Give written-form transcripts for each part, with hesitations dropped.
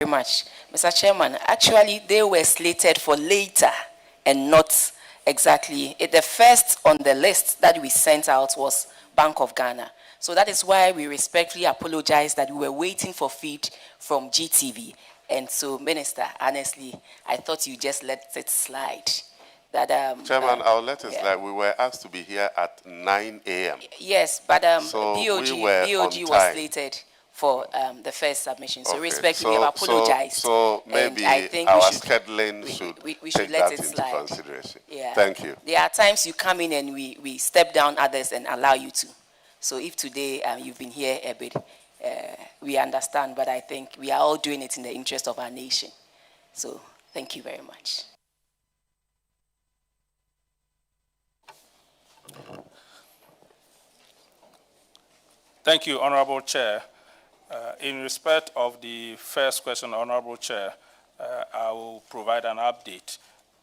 Very much. Mr. Chairman, actually they were slated for later and not exactly. The first on the list that we sent out was Bank of Ghana. So that is why we respectfully apologize that we were waiting for feed from GTV. And so, Minister, honestly, I thought you just let it slide. That, Chairman, I'll let it slide. We were asked to be here at 9 a.m. Yes, but so BOG was slated for the first submission. So respectfully, I apologize. So maybe I think our scheduling we should should let that it into slide. consideration. Yeah. Thank you. There are times you come in and we step down others and allow you to. So if today you've been here a bit, we understand, but I think we are all doing it in the interest of our nation. So thank you very much. Thank you, Honorable Chair. In respect of the first question, Honorable Chair, I will provide an update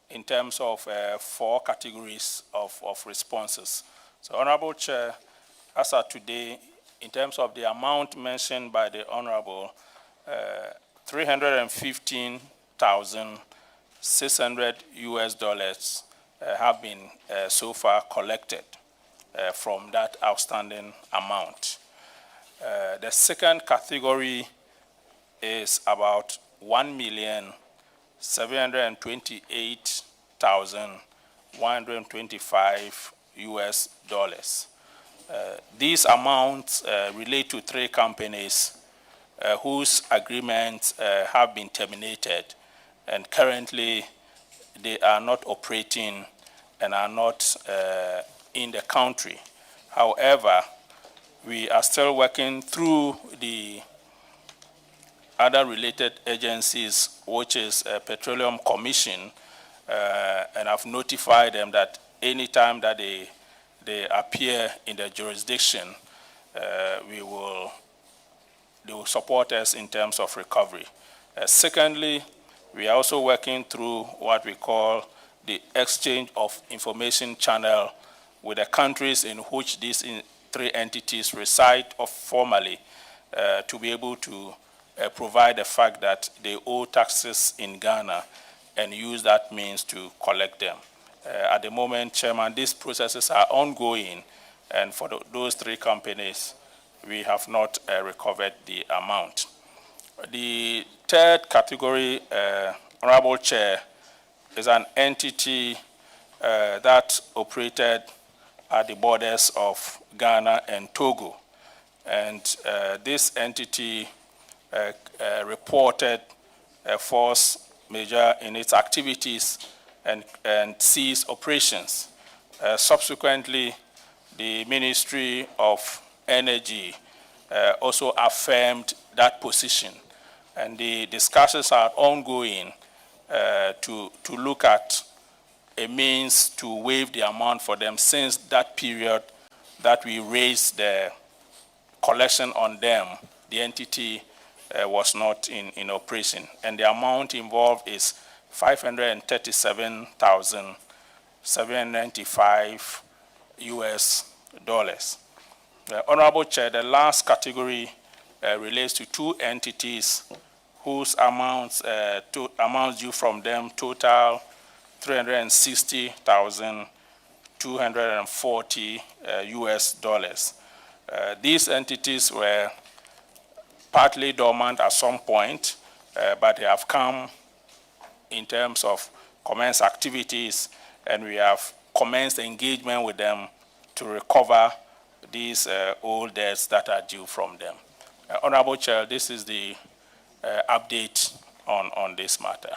in terms of 4 categories of responses. So, Honorable Chair, as of today, in terms of the amount mentioned by the Honorable, 315,600 US dollars have been so far collected from that outstanding amount. The second category is about 1,728,125 US dollars. These amounts relate to 3 companies whose agreements have been terminated, and currently they are not operating and are not in the country. However, we are still working through the other related agencies, which is Petroleum Commission, and I've notified them that anytime that they appear in the jurisdiction, they will support us in terms of recovery. Secondly, we are also working through what we call the exchange of information channel with the countries in which these 3 entities reside formally to be able to provide the fact that they owe taxes in Ghana and use that means to collect them. At the moment, Chairman, these processes are ongoing, and for those 3 companies, we have not recovered the amount. The third category, Honorable Chair, is an entity that operated at the borders of Ghana and Togo. And this entity reported a force majeure in its activities and ceased operations. Subsequently, the Ministry of Energy also affirmed that position. And the discussions are ongoing to look at a means to waive the amount for them since that period that we raised the collection on them, the entity was not in operation. And the amount involved is 537,795 US dollars. Honorable Chair, the last category relates to 2 entities whose amounts due from them total 360,240 US dollars. These entities were partly dormant at some point, but they have come in terms of commenced activities, and we have commenced engagement with them to recover these old debts that are due from them. Honorable Chair, this is the update on this matter.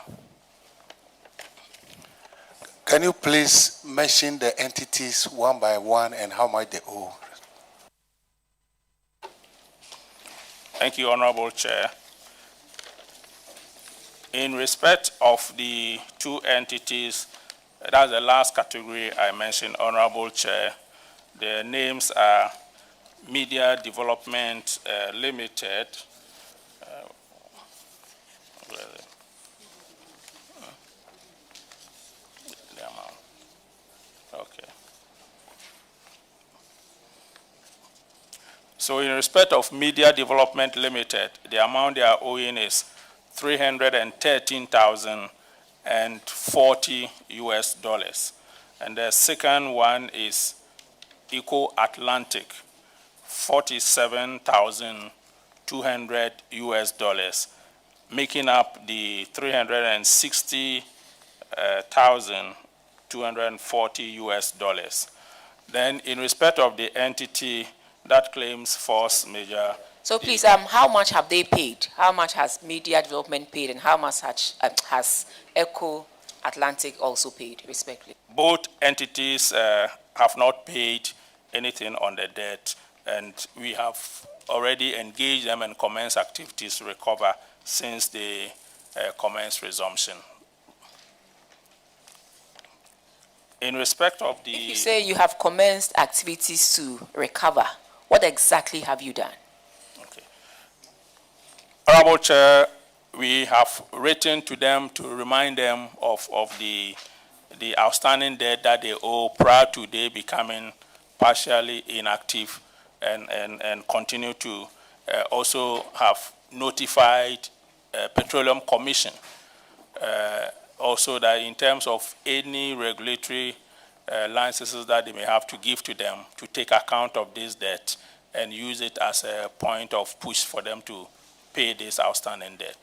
Can you please mention the entities one by one and how much they owe? Thank you, Honorable Chair. In respect of the 2 entities, that's the last category I mentioned, Honorable Chair. Their names are Media Development Limited. The amount. Okay. So in respect of Media Development Limited, the amount they are owing is $313,040 US. And the second one is Eco Atlantic, $47,200 US, making up the $360,240 US. Then, in respect of the entity that claims force majeure. So please, how much have they paid? How much has Media Development paid, and how much has Eco Atlantic also paid, respectively? Both entities have not paid anything on the debt, and we have already engaged them and commenced activities to recover since they commenced resumption. In respect of the... If you say you have commenced activities to recover, what exactly have you done? Okay. Honorable Chair, we have written to them to remind them of the outstanding debt that they owe prior to they becoming partially inactive, and continue to also have notified Petroleum Commission also that in terms of any regulatory licenses that they may have to give to them to take account of this debt and use it as a point of push for them to pay this outstanding debt.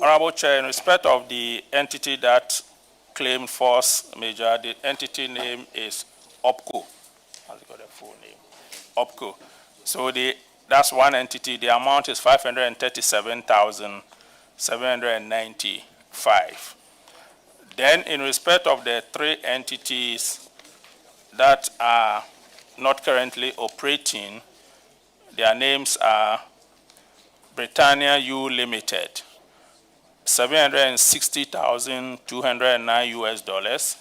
Honorable Chair, in respect of the entity that claimed force majeure, the entity name is OPCO. Has got a full name? OPCO. So that's one entity. The amount is $537,795. Then, in respect of the three entities that are not currently operating, their names are Britannia U Limited, $760,209 US.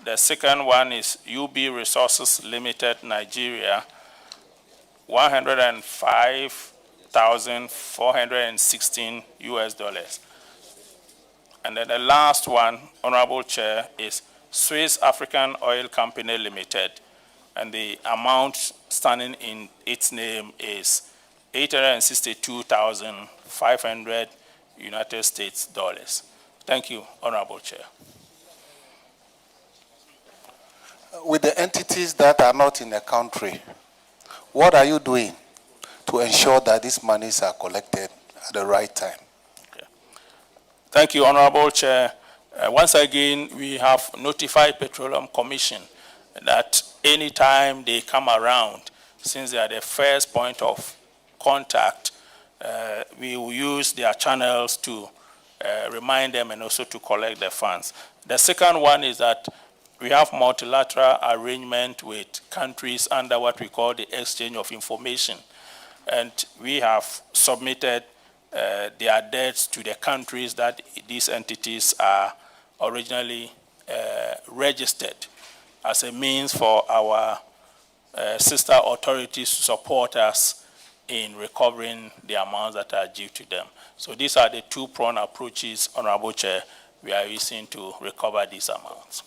The second one is UB Resources Limited, Nigeria, $105,416 US. And then the last one, Honorable Chair, is Swiss African Oil Company Limited, and the amount standing in its name is $862,500 United States dollars. Thank you, Honorable Chair. With the entities that are not in the country, what are you doing to ensure that these monies are collected at the right time? Okay. Thank you, Honorable Chair. Once again, we have notified Petroleum Commission that anytime they come around, since they are the first point of contact, we will use their channels to remind them and also to collect the funds. The second one is that we have multilateral arrangement with countries under what we call the exchange of information. And we have submitted their debts to the countries that these entities are originally registered as a means for our sister authorities to support us in recovering the amounts that are due to them. So these are the two-pronged approaches, Honorable Chair, we are using to recover these amounts.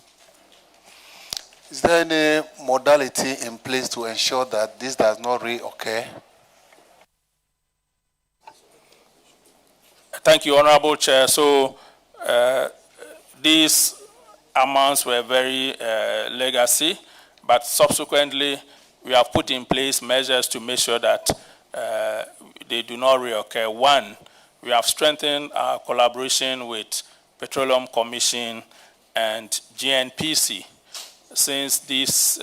Is there any modality in place to ensure that this does not reoccur? Thank you, Honorable Chair. So these amounts were very legacy, but subsequently we have put in place measures to make sure that they do not reoccur. One, we have strengthened our collaboration with Petroleum Commission and GNPC, since these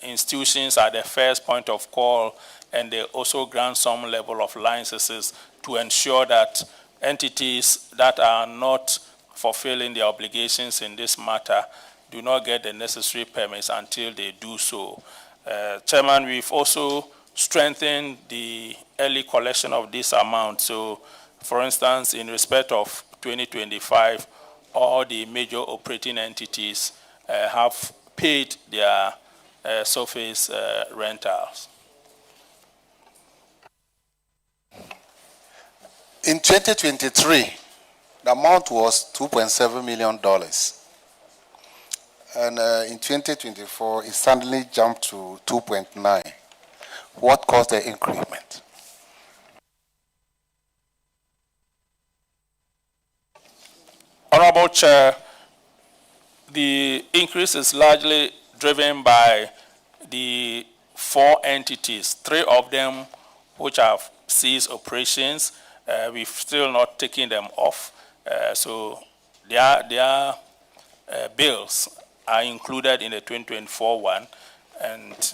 institutions are the first point of call, and they also grant some level of licenses to ensure that entities that are not fulfilling their obligations in this matter do not get the necessary permits until they do so. Chairman, we've also strengthened the early collection of this amount. So, for instance, in respect of 2025, all the major operating entities have paid their surface rentals. In 2023, the amount was $2.7 million. And in 2024, it suddenly jumped to 2.9. What caused the increment? Honorable Chair, the increase is largely driven by the 4 entities, 3 of them which have ceased operations. We've still not taken them off. So their bills are included in the 2024 one. And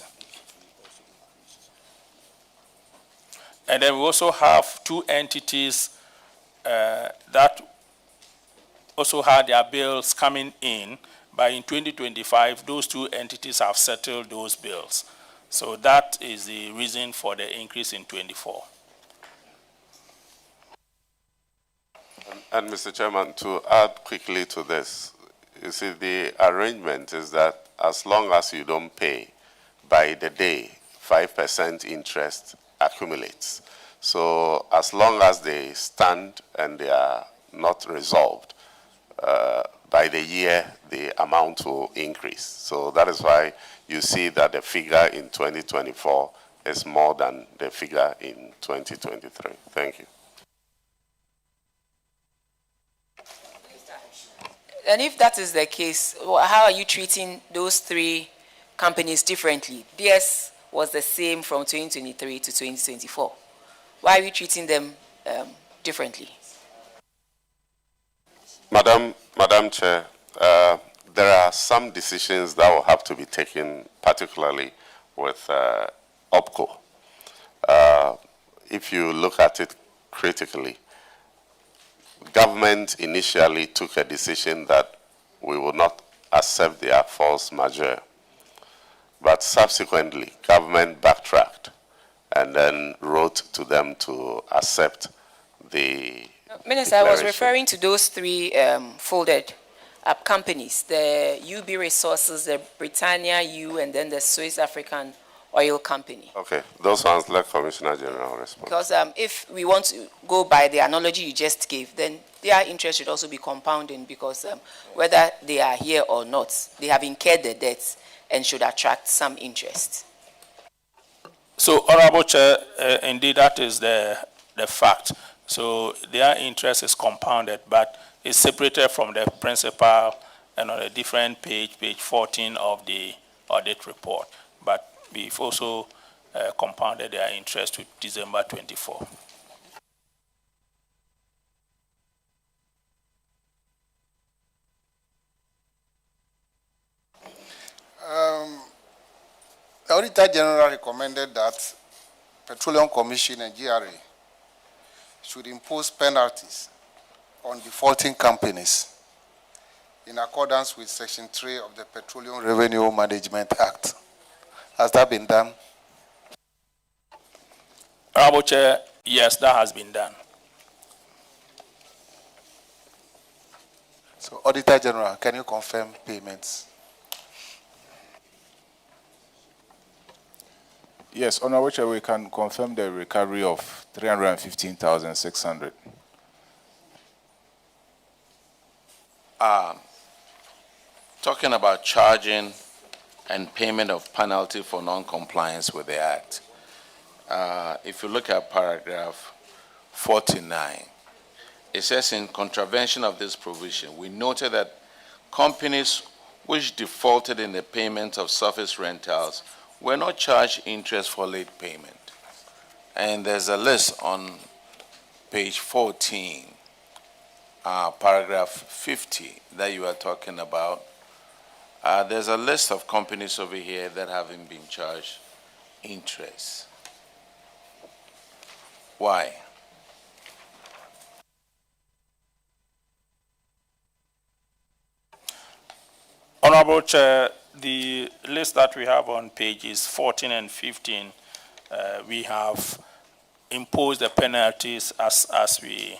then we also have 2 entities that also had their bills coming in, but in 2025, those 2 entities have settled those bills. So that is the reason for the increase in 24. And Mr. Chairman, to add quickly to this, you see, the arrangement is that as long as you don't pay by the day, 5% interest accumulates. So as long as they stand and they are not resolved, by the year, the amount will increase. So that is why you see that the figure in 2024 is more than the figure in 2023. Thank you. And if that is the case, how are you treating those 3 companies differently? DS was the same from 2023 to 2024. Why are you treating them differently? Madam Chair, there are some decisions that will have to be taken, particularly with OPCO. If you look at it critically, government initially took a decision that we will not accept their force majeure. But subsequently, government backtracked and then wrote to them to accept the Minister, I was referring to those 3 folded up companies, the UB Resources, the Britannia U, and then the Swiss African Oil Company. Okay, those ones let Commissioner General respond. Because if we want to go by the analogy you just gave, then their interest should also be compounding, because whether they are here or not, they have incurred the debts and should attract some interest. So, Honorable Chair, indeed that is the fact. So their interest is compounded, but it's separated from the principal and on a different page, page 14 of the audit report. But we've also compounded their interest to December 24. The Auditor-General recommended that Petroleum Commission and GRA should impose penalties on defaulting companies in accordance with Section 3 of the Petroleum Revenue Management Act. Has that been done? Honorable Chair, yes, that has been done. So, Auditor General, can you confirm payments? Yes, Honorable Chair, we can confirm the recovery of 315,600. Talking about charging and payment of penalty for non-compliance with the Act. If you look at paragraph 49, it says in contravention of this provision, we noted that companies which defaulted in the payment of surface rentals were not charged interest for late payment. And there's a list on page 14, paragraph 50 that you are talking about. There's a list of companies over here that haven't been charged interest. Why? Honorable Chair, the list that we have on pages 14 and 15, we have imposed the penalties as we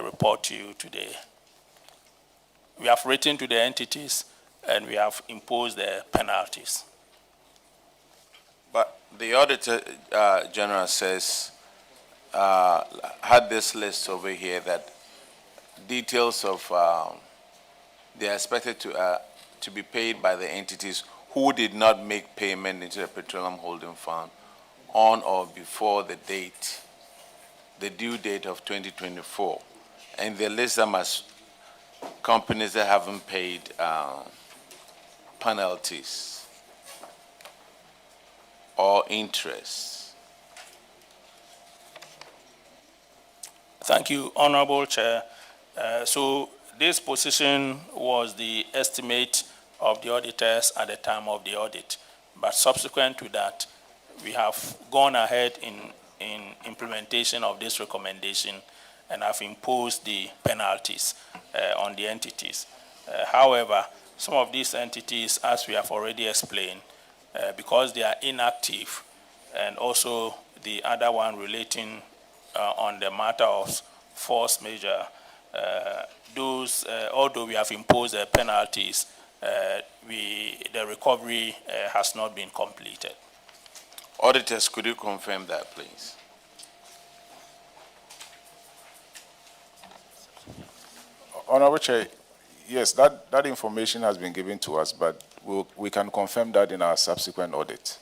report to you today. We have written to the entities and we have imposed the penalties. But the Auditor General says, had this list over here that details of they are expected to be paid by the entities who did not make payment into the Petroleum Holding Fund on or before the due date of 2024. And the list that must companies that haven't paid penalties or interest? Thank you, Honorable Chair. So this position was the estimate of the auditors at the time of the audit. But subsequent to that, we have gone ahead in implementation of this recommendation and have imposed the penalties on the entities. However, some of these entities, as we have already explained, because they are inactive, and also the other one relating on the matter of force majeure, although we have imposed the penalties, the recovery has not been completed. Auditors, could you confirm that, please? Honorable Chair, yes, that information has been given to us, but we can confirm that in our subsequent audit.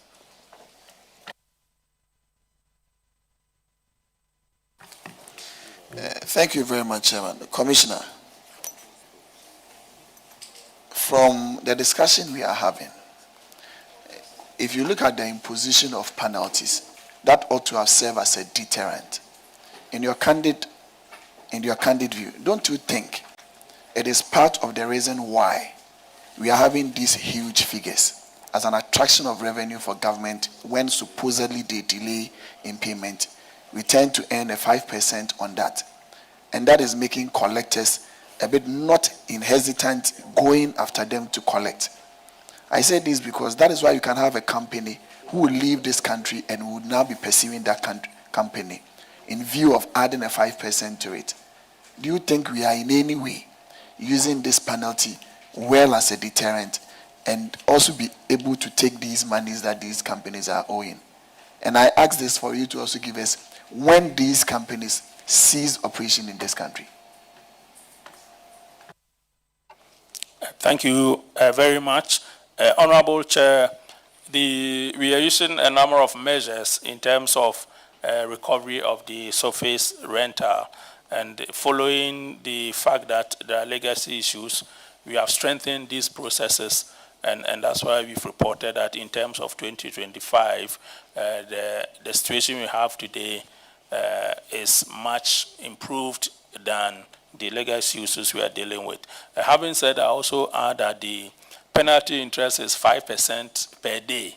Thank you very much, Chairman. Commissioner, from the discussion we are having, if you look at the imposition of penalties, that ought to have served as a deterrent. In your candid view, don't you think it is part of the reason why we are having these huge figures as an attraction of revenue for government when supposedly they delay in payment? We tend to earn a 5% on that. And that is making collectors a bit not hesitant going after them to collect. I say this because that is why you can have a company who will leave this country and would now be pursuing that company in view of adding a 5% to it. Do you think we are in any way using this penalty well as a deterrent and also be able to take these monies that these companies are owing? And I ask this for you to also give us when these companies cease operation in this country. Thank you very much. Honorable Chair, we are using a number of measures in terms of recovery of the surface rental, and following the fact that there are legacy issues, we have strengthened these processes, and that's why we've reported that in terms of 2025, the situation we have today is much improved than the legacy issues we are dealing with. Having said, I also add that the penalty interest is 5% per day.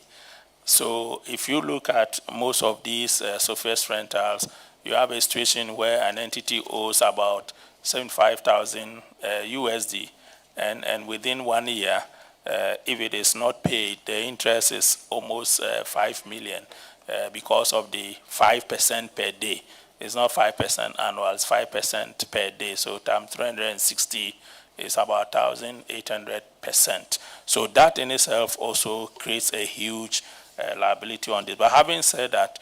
So if you look at most of these surface rentals, you have a situation where an entity owes about 75,000 USD, and within 1 year, if it is not paid, the interest is almost 5 million. Because of the 5% per day. It's not 5% annual, it's 5% per day. So times 360 is about 1,800%. So that in itself also creates a huge liability on this. But having said that,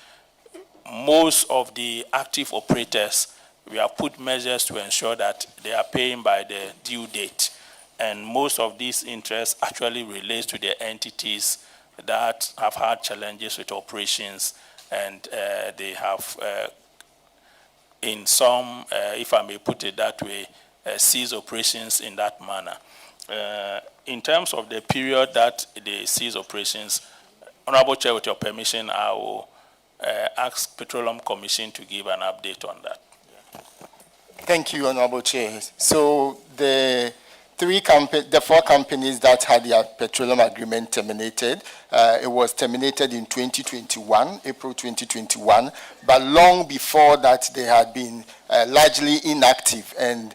most of the active operators, we have put measures to ensure that they are paying by the due date. And most of these interests actually relates to the entities that have had challenges with operations, and they have, in some, if I may put it that way, cease operations in that manner. In terms of the period that they cease operations, Honorable Chair, with your permission, I will ask Petroleum Commission to give an update on that. Thank you, Honorable Chair. So the 4 companies that had their petroleum agreement terminated, it was terminated in 2021, April 2021, but long before that they had been largely inactive and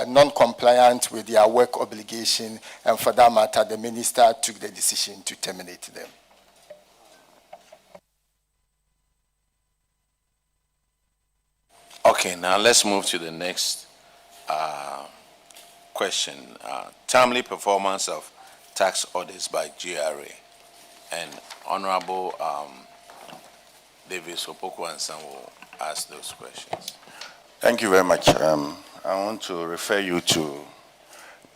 non-compliant with their work obligation, and for that matter, the minister took the decision to terminate them. Okay, now let's move to the next question. Timely performance of tax audits by GRA. And Honorable Davis Opoku-Ansah will ask those questions. Thank you very much. I want to refer you to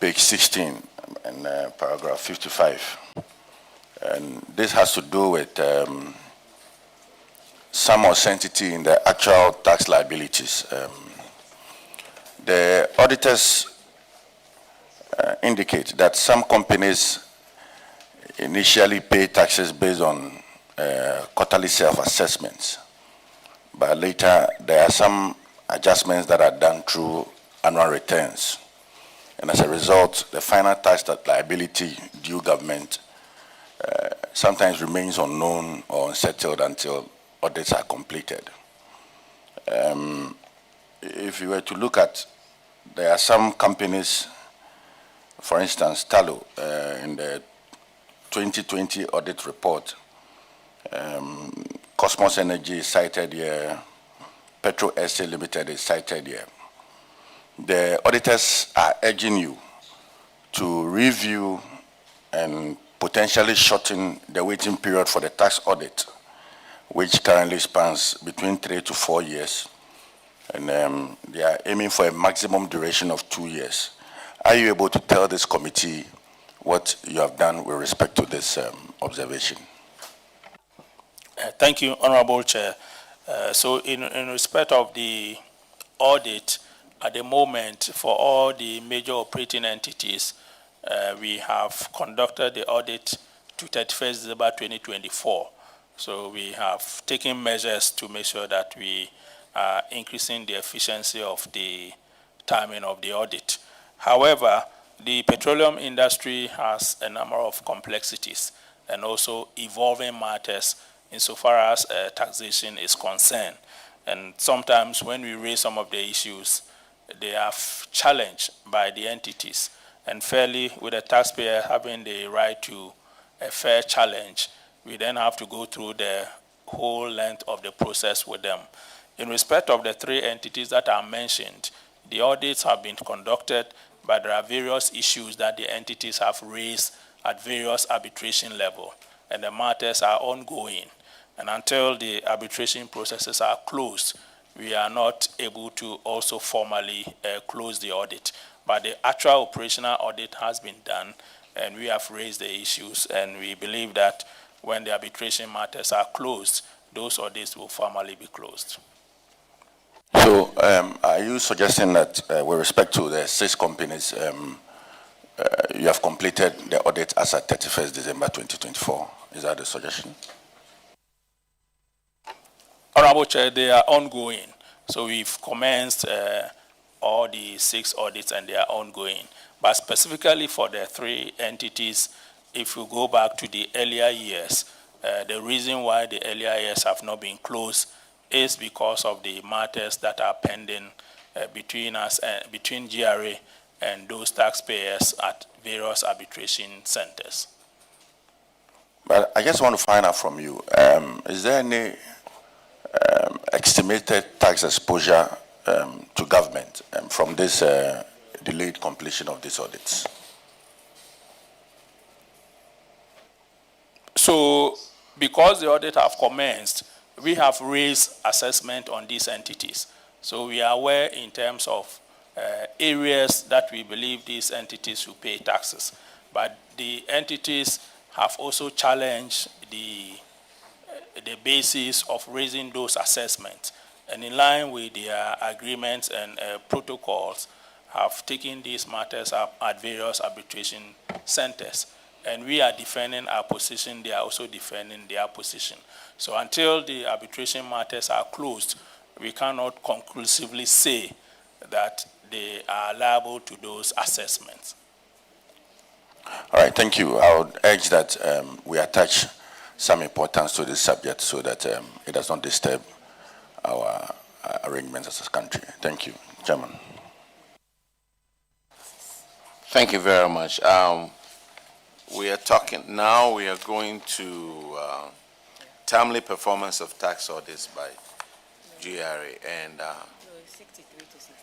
page 16 and paragraph 55. And this has to do with some uncertainty in the actual tax liabilities. The auditors indicate that some companies initially pay taxes based on quarterly self-assessments, but later there are some adjustments that are done through annual returns. And as a result, the final tax liability due government sometimes remains unknown or unsettled until audits are completed. If you were to look at, there are some companies, for instance, Talo, in the 2020 audit report, Cosmos Energy is cited here, Petro SA Limited is cited here. The auditors are urging you to review and potentially shorten the waiting period for the tax audit, which currently spans between 3 to 4 years. And they are aiming for a maximum duration of 2 years. Are you able to tell this committee what you have done with respect to this observation? Thank you, Honorable Chair. So in respect of the audit, at the moment, for all the major operating entities, we have conducted the audit to 31st December 2024. So we have taken measures to make sure that we are increasing the efficiency of the timing of the audit. However, the petroleum industry has a number of complexities and also evolving matters insofar as taxation is concerned. And sometimes when we raise some of the issues, they are challenged by the entities. And fairly, with the taxpayer having the right to a fair challenge, we then have to go through the whole length of the process with them. In respect of the 3 entities that are mentioned, the audits have been conducted, but there are various issues that the entities have raised at various arbitration level, and the matters are ongoing. And until the arbitration processes are closed, we are not able to also formally close the audit. But the actual operational audit has been done, and we have raised the issues, and we believe that when the arbitration matters are closed, those audits will formally be closed. So are you suggesting that with respect to the 6 companies, you have completed the audit as at 31st December 2024? Is that the suggestion? Honorable Chair, they are ongoing. So we've commenced all the 6 audits and they are ongoing. But specifically for the 3 entities, if you go back to the earlier years, the reason why the earlier years have not been closed is because of the matters that are pending between us, between GRA and those taxpayers at various arbitration centers. But I just want to find out from you, is there any estimated tax exposure to government from this delayed completion of these audits? So, because the audit have commenced, we have raised assessment on these entities. So we are aware in terms of areas that we believe these entities should pay taxes. But the entities have also challenged the basis of raising those assessments. And in line with their agreements and protocols, have taken these matters up at various arbitration centers. And we are defending our position, they are also defending their position. So until the arbitration matters are closed, we cannot conclusively say that they are liable to those assessments. All right, thank you. I would urge that we attach some importance to this subject so that it does not disturb our arrangements as a country. Thank you, Chairman. Thank you very much. We are going to timely performance of tax audits by GRA and 63 to 68.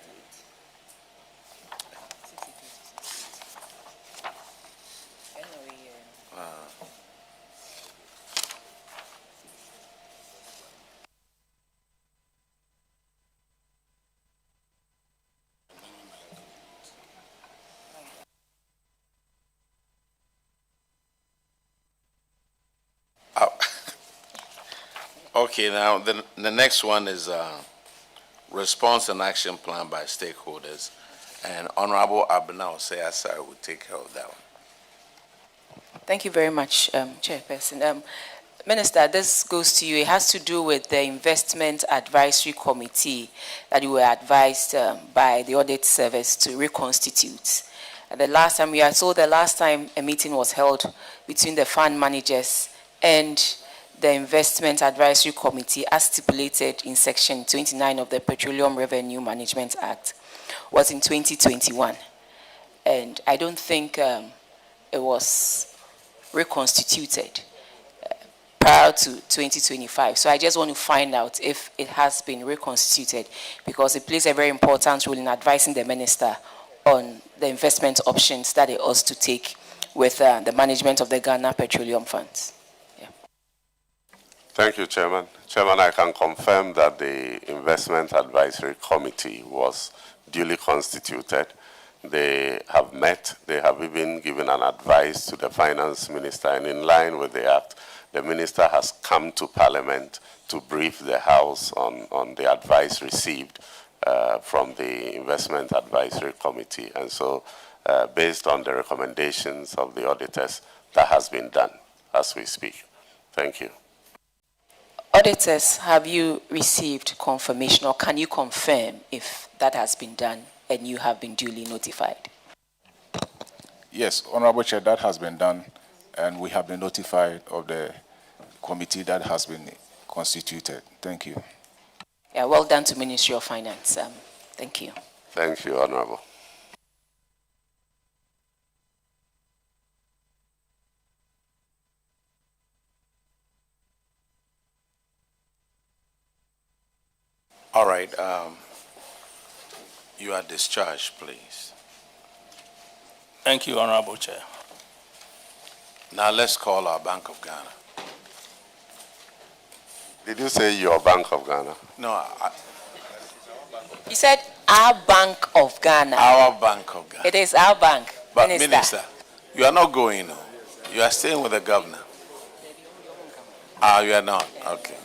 Okay, now the next one is response and action plan by stakeholders. And Honorable Abena Osei will take care of that one. Thank you very much, Chairperson. Minister, this goes to you. It has to do with the Investment Advisory Committee that you were advised by the Audit Service to reconstitute. The last time, we are told the last time a meeting was held between the fund managers and the Investment Advisory Committee as stipulated in Section 29 of the Petroleum Revenue Management Act was in 2021. And I don't think it was reconstituted prior to 2025. So I just want to find out if it has been reconstituted, because it plays a very important role in advising the minister on the investment options that it ought to take with the management of the Ghana Petroleum Funds. Yeah. Thank you, Chairman. Chairman, I can confirm that the Investment Advisory Committee was duly constituted. They have met. They have even given an advice to the Finance Minister, and in line with the Act, the Minister has come to Parliament to brief the House on the advice received from the Investment Advisory Committee. And so, based on the recommendations of the auditors, that has been done as we speak. Thank you. Auditors, have you received confirmation, or can you confirm if that has been done and you have been duly notified? Yes, Honorable Chair, that has been done, and we have been notified of the committee that has been constituted. Thank you. Yeah, well done to Ministry of Finance. Thank you. Thank you, Honorable. All right, you are discharged, please. Thank you, Honorable Chair. Now let's call our Bank of Ghana. Did you say your Bank of Ghana? No, You said our Bank of Ghana. our Bank of Ghana. It is our bank. But Minister. Minister, you are not going. No. You are staying with the governor. Ah, you are not. Okay.